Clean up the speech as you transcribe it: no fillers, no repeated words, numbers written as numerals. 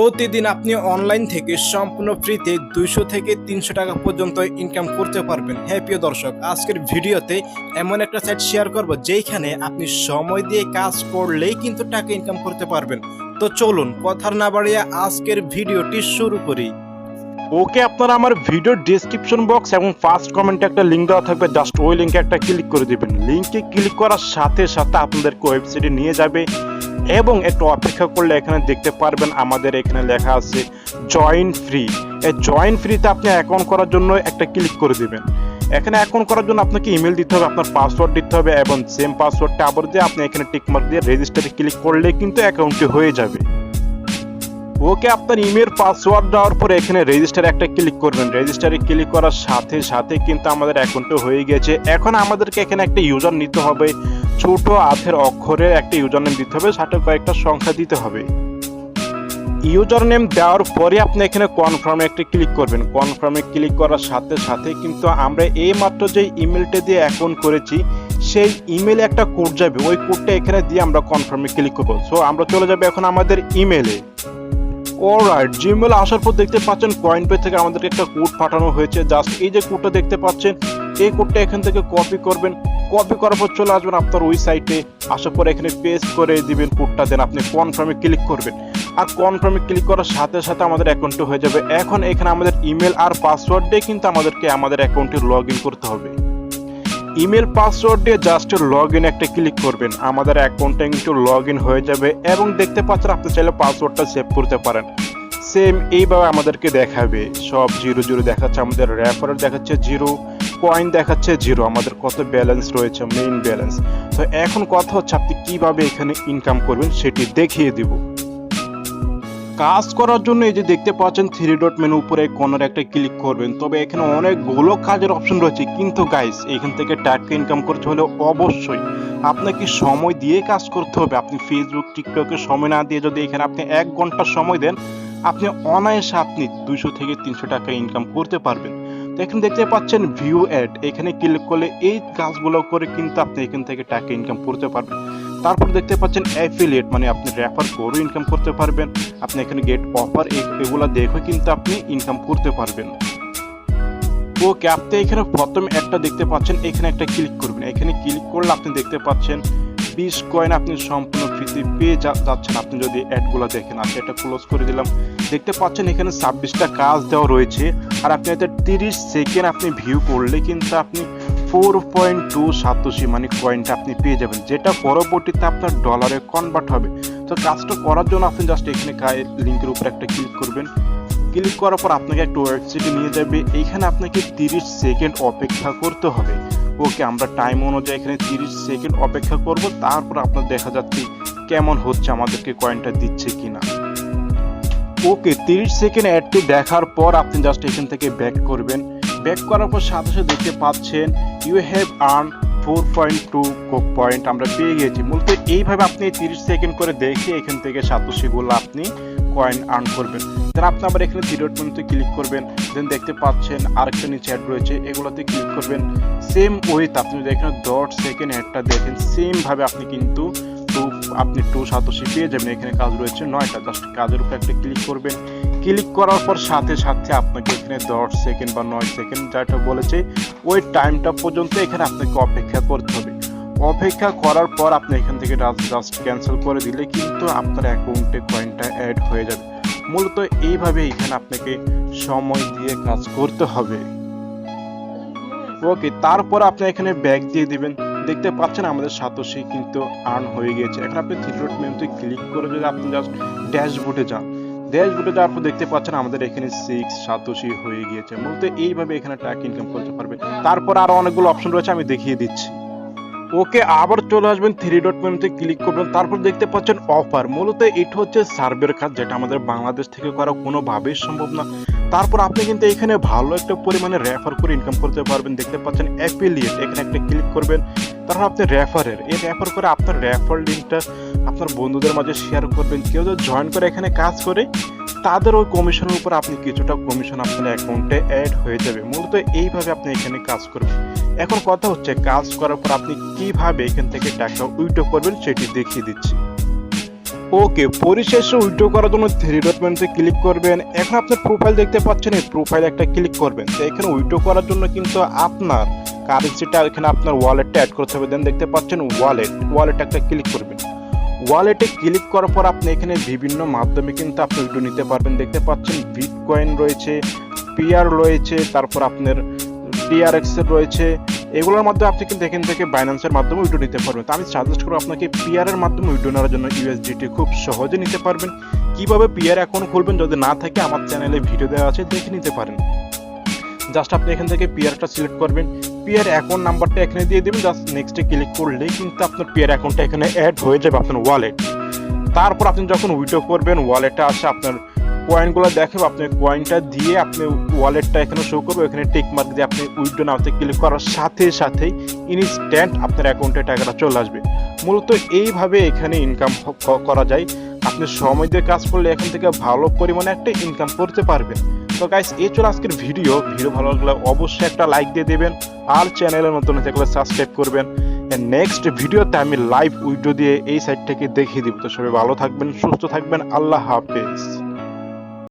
প্রতিদিন আপনি অনলাইন থেকে সম্পূর্ণ ফ্রিতে 200 থেকে 300 টাকা পর্যন্ত ইনকাম করতে পারবেন। হ্যাঁ প্রিয় দর্শক, আজকের ভিডিওতে এমন একটা সাইট শেয়ার করব যেখানে আপনি সময় দিয়ে কাজ করলেই কিন্তু টাকা ইনকাম করতে পারবেন। তো চলুন কথা না বাড়িয়ে আজকের ভিডিওটি শুরু করি। ওকে, আপনারা আমার ভিডিওর ডেসক্রিপশন বক্স এবং ফার্স্ট কমেন্টে একটা লিঙ্ক দেওয়া থাকবে, জাস্ট ওই লিঙ্কে একটা ক্লিক করে দিবেন। লিঙ্কে ক্লিক করার সাথে সাথে আপনাদেরকে ওয়েবসাইটে নিয়ে যাবে এবং একটু অপেক্ষা করলে এখানে দেখতে পারবেন আমাদের এখানে লেখা আছে জয়েন ফ্রি। এই জয়েন ফ্রিতে আপনি অ্যাকাউন্ট করার জন্য একটা ক্লিক করে দিবেন। এখানে অ্যাকাউন্ট করার জন্য আপনাকে ইমেল দিতে হবে, আপনার পাসওয়ার্ড দিতে হবে এবং সেম পাসওয়ার্ডটা আবার দিয়ে আপনি এখানে টিকমার্ক দিয়ে রেজিস্টারে ক্লিক করলে কিন্তু অ্যাকাউন্টটি হয়ে যাবে। ওকে, আপনার ইমেল পাসওয়ার্ড দেওয়ার পরে এখানে রেজিস্টারে একটা ক্লিক করবেন। রেজিস্টারে ক্লিক করার সাথে সাথে কিন্তু আমাদের অ্যাকাউন্টে হয়ে গেছে। এখন আমাদেরকে এখানে একটা ইউজার নিতে হবে, ছোট হাতের অক্ষরের একটা ইউজার নেম দিতে হবে, সাথে কয়েকটা সংখ্যা দিতে হবে। ইউজার নেম দেওয়ার পরে আপনি এখানে কনফার্মে একটা ক্লিক করবেন। কনফার্মে ক্লিক করার সাথে সাথে কিন্তু আমরা এই মাত্র যে ইমেলটা দিয়ে অ্যাকাউন্ট করেছি সেই ইমেলে একটা কোড যাবে, ওই কোডটা এখানে দিয়ে আমরা কনফার্মে ক্লিক করবো। সো আমরা চলে যাবো এখন আমাদের ইমেলে। অলরাইট, জিমেল আসার পর দেখতে পাচ্ছেন কয়েনপে থেকে আমাদেরকে একটা কোড পাঠানো হয়েছে। জাস্ট এই যে কোডটা দেখতে পাচ্ছেন, এই কোডটা এখান থেকে কপি করবেন। কপি করার পর চলে আসবেন আপনার ওই সাইটে। আসার পর এখানে পেস্ট করে দিবেন কোডটা, দেন আপনি কনফার্মে ক্লিক করবেন। আর কনফার্মে ক্লিক করার সাথে সাথে আমাদের অ্যাকাউন্টে হয়ে যাবে। এখন এখানে আমাদের ইমেল আর পাসওয়ার্ড দিয়ে কিন্তু আমাদেরকে আমাদের অ্যাকাউন্টে লগ ইন করতে হবে। ইমেল পাসওয়ার্ড দিয়ে জাস্ট লগ ইন একটা ক্লিক করবেন, আমাদের অ্যাকাউন্টে কিন্তু লগ ইন হয়ে যাবে। এবং দেখতে পাচ্ছেন আপনি চাইলে পাসওয়ার্ডটা সেভ করতে পারেন। সেম এইভাবে আমাদেরকে দেখাবে, সব 0 দেখাচ্ছে, আমাদের রেফারেল দেখাচ্ছে 0, কয়েন দেখাচ্ছে 0, আমাদের কত ব্যালেন্স রয়েছে, মেইন ব্যালেন্স। তো এখন কথা হচ্ছে আপনি কিভাবে এখানে ইনকাম করবেন সেটি দেখিয়ে দিব। কাজ করার জন্য এই যে দেখতে পাচ্ছেন 3 ডট মেনু উপরে কর্নারে একটা ক্লিক করবেন। তবে এখানে অনেকগুলো কাজের অপশন রয়েছে, কিন্তু গাইস এখান থেকে টাকা ইনকাম করতে হলে অবশ্যই আপনাকে সময় দিয়ে কাজ করতে হবে। আপনি ফেসবুক টিকটকে সময় না দিয়ে যদি এখানে আপনি 1 ঘন্টা সময় দেন, আপনি অনায়াসে আপনি 200 থেকে 300 টাকা ইনকাম করতে পারবেন। তো এখানে দেখতে পাচ্ছেন ভিউ অ্যাড, এখানে ক্লিক করলে এই কাজগুলো করে কিন্তু আপনি এখান থেকে টাকা ইনকাম করতে পারবেন। তারপর দেখতে পাচ্ছেন অ্যাফিলিয়েট, মানে আপনি রেফার করে ইনকাম করতে পারবেন। আপনি এখানে গেট অফার এগুলো দেখে কিন্তু আপনি ইনকাম করতে পারবেন। ওকে, আপনি এখানে প্রথম একটা দেখতে পাচ্ছেন, এখানে একটা ক্লিক করবেন। এখানে ক্লিক করলে আপনি দেখতে পাচ্ছেন 20 কয়েন আপনি সম্পূর্ণ ফ্রিতে পেয়ে যাচ্ছেন আপনি যদি অ্যাডগুলো দেখেন। আপনি এটা ক্লোজ করে দিলাম। দেখতে পাচ্ছেন এখানে 26টা কাজ দেওয়া রয়েছে, আর আপনি এতে 30 সেকেন্ড আপনি ভিউ করলে কিন্তু আপনি 4.2 সাতোশি মানে কয়েনটা আপনি পেয়ে যাবেন, যেটা পরবর্তীতে আপনার ডলারে কনভার্ট হবে। তো কাজটা করার জন্য আপনি জাস্ট এখানে লিঙ্কের উপর একটা ক্লিক করবেন। ক্লিক করার পর আপনাকে একটা ওয়েবসাইটে নিয়ে যাবে। এইখানে আপনাকে 30 সেকেন্ড অপেক্ষা করতে হবে। ওকে, আমরা টাইম অনুযায়ী এখানে 30 সেকেন্ড অপেক্ষা করব। তারপর আপনার দেখা যাচ্ছে কেমন হচ্ছে, আমাদেরকে কয়েনটা দিচ্ছে কিনা। ওকে, 30 সেকেন্ড অ্যাডটি দেখার পর আপনি জাস্ট এখান থেকে ব্যাক করবেন। ব্যাক করার পর সাথে সাথে দেখতে পাচ্ছেন ইউ হ্যাভ আর্ন 4.2 পয়েন্ট আমরা পেয়ে গেছি। মূলত এইভাবে আপনি 30 সেকেন্ড করে দেখে এখান থেকে সাতোশিগুলো আপনি কয়েন আর্ন করবেন। দেন আপনি আবার এখানে 3 ডট মেনুতে ক্লিক করবেন। দেন দেখতে পাচ্ছেন আরেকটা নিচে অ্যাড রয়েছে, এগুলোতে ক্লিক করবেন। সেম ওয়েতে আপনি যদি এখানে 10 সেকেন্ড অ্যাডটা দেখেন, সেম ভাবে আপনি কিন্তু আপনি 2 সাতোশি পেয়ে যাবেন। এখানে কাজ রয়েছে 9টা, জাস্ট কাজের উপর একটা ক্লিক করবেন। ক্লিক করার পর সাথে সাথে আপনাকে এখানে 10 সেকেন্ড বা 9 সেকেন্ড যেটা বলেছে ওই টাইমটা পর্যন্ত এখানে আপনাকে অপেক্ষা করতে হবে। অপেক্ষা করার পর আপনি এখান থেকে জাস্ট ক্যান্সেল করে দিলে কিন্তু আপনার অ্যাকাউন্টে কয়েনটা অ্যাড হয়ে যাবে। মূলত এইভাবে এখানে আপনাকে সময় দিয়ে কাজ করতে হবে। ওকে, তারপর আপনি এখানে ব্যাক দিয়ে দিবেন। দেখতে পাচ্ছেন আমাদের সাতোশি কিন্তু আর্ন হয়ে গেছে। এখন আপনি 3 ডট মেনুতে ক্লিক করে যদি আপনি জাস্ট ড্যাশবোর্ডে যান, ড্যাশবোর্ডে যাওয়ার পর দেখতে পাচ্ছেন আমাদের এখানে 6 সাতোশি হয়ে গিয়েছে। মূলত এইভাবে এখানে টাকা ইনকাম করতে পারবে। তারপর আরো অনেকগুলো অপশন রয়েছে, আমি দেখিয়ে দিচ্ছি। ওকে, আবার চলে আসবেন 3 ডট মেনুতে ক্লিক করবেন। তারপর দেখতে পাচ্ছেন অফার, মূলত এটা হচ্ছে সার্ভের কাজ, যেটা আমাদের বাংলাদেশ থেকে করা কোনোভাবেই সম্ভব না। তারপর আপনি কিন্তু এখানে ভালো একটা পরিমাণে রেফার করে ইনকাম করতে পারবেন। দেখতে পাচ্ছেন অ্যাফিলিয়েট, এখানে একটা ক্লিক করবেন। তারপর আপনি রেফার করে আপনার রেফার লিঙ্কটা আপনার বন্ধুদের মাঝে শেয়ার করবেন। কেউ যদি জয়েন করে এখানে কাজ করে, তাদের ওই কমিশনের উপর আপনি কিছুটা কমিশন আপনার অ্যাকাউন্টে অ্যাড হয়ে যাবে। মূলত এইভাবে আপনি এখানে কাজ করবেন। এখন কথা হচ্ছে কাজ করার পর আপনি কিভাবে এখান থেকে টাকা উইথড্র করবেন সেটি দেখিয়ে দিচ্ছি। ওকে, পরিশেষে উইথড্র করার জন্য থ্রি ডট মেনুতে ক্লিক করবেন। এখন আপনার প্রোফাইল দেখতে পাচ্ছেন, এই প্রোফাইলে একটা ক্লিক করবেন। তো এখানে উইথড্র করার জন্য কিন্তু আপনার কারেন্সিটা এখানে আপনার ওয়ালেটটা অ্যাড করতে হবে। দেন দেখতে পাচ্ছেন ওয়ালেট একটা ক্লিক করবেন। ওয়ালেটে ক্লিক করার পর আপনি এখানে বিভিন্ন মাধ্যমে কিন্তু আপনি উইথড্র নিতে পারবেন। দেখতে পাচ্ছেন বিটকয়েন রয়েছে, পিআর রয়েছে, তারপর আপনার টিআরএক্স রয়েছে। এগুলোর মাধ্যমে আপনি কিন্তু এখান থেকে বাইন্যান্সের মাধ্যমে উইথড্র নিতে পারবেন। তো আমি সাজেস্ট করবো আপনাকে পিআর এর মাধ্যমে উইথড্র নেওয়ার জন্য ইউএসডিটি খুব সহজে নিতে পারবেন। কিভাবে পিআর অ্যাকাউন্ট খুলবেন যদি না থাকে আমার চ্যানেলে ভিডিও দেওয়া আছে, দেখে নিতে পারেন। জাস্ট আপনি এখান থেকে পিআরটা সিলেক্ট করবেন, পিআর অ্যাকাউন্ট নাম্বারটা এখানে দিয়ে দেবেন। জাস্ট নেক্সটে ক্লিক করলেই কিন্তু আপনার পিআর অ্যাকাউন্টটা এখানে অ্যাড হয়ে যাবে আপনার ওয়ালেট। তারপর আপনি যখন উইথড্র করবেন ওয়ালেটে আসে আপনার কয়েনগুলো দেখাবে, আপনি কয়েনটা দিয়ে আপনি ওয়ালেটটা এখানে শো করবে, এখানে টিক মার্ক দিয়ে আপনি উইথড্র নাওতে ক্লিক করার সাথে সাথেই ইনস্ট্যান্ট আপনার অ্যাকাউন্টে টাকাটা চলে আসবে। মূলত এইভাবে এখানে ইনকাম করা যায়। আপনি সময় দিয়ে কাজ করলে এখান থেকে ভালো পরিমাণে একটা ইনকাম করতে পারবেন। তো গাইস, এই ছিল আজকের ভিডিও ভালো লাগলে অবশ্যই একটা লাইক দিয়ে দেবেন, আর চ্যানেলের নতুন থাকলে সাবস্ক্রাইব করবেন। নেক্সট ভিডিওতে আমি লাইভ উইথড্র দিয়ে এই সাইট থেকে দেখিয়ে দিব। তো সবাই ভালো থাকবেন, সুস্থ থাকবেন, আল্লাহ হাফেজ।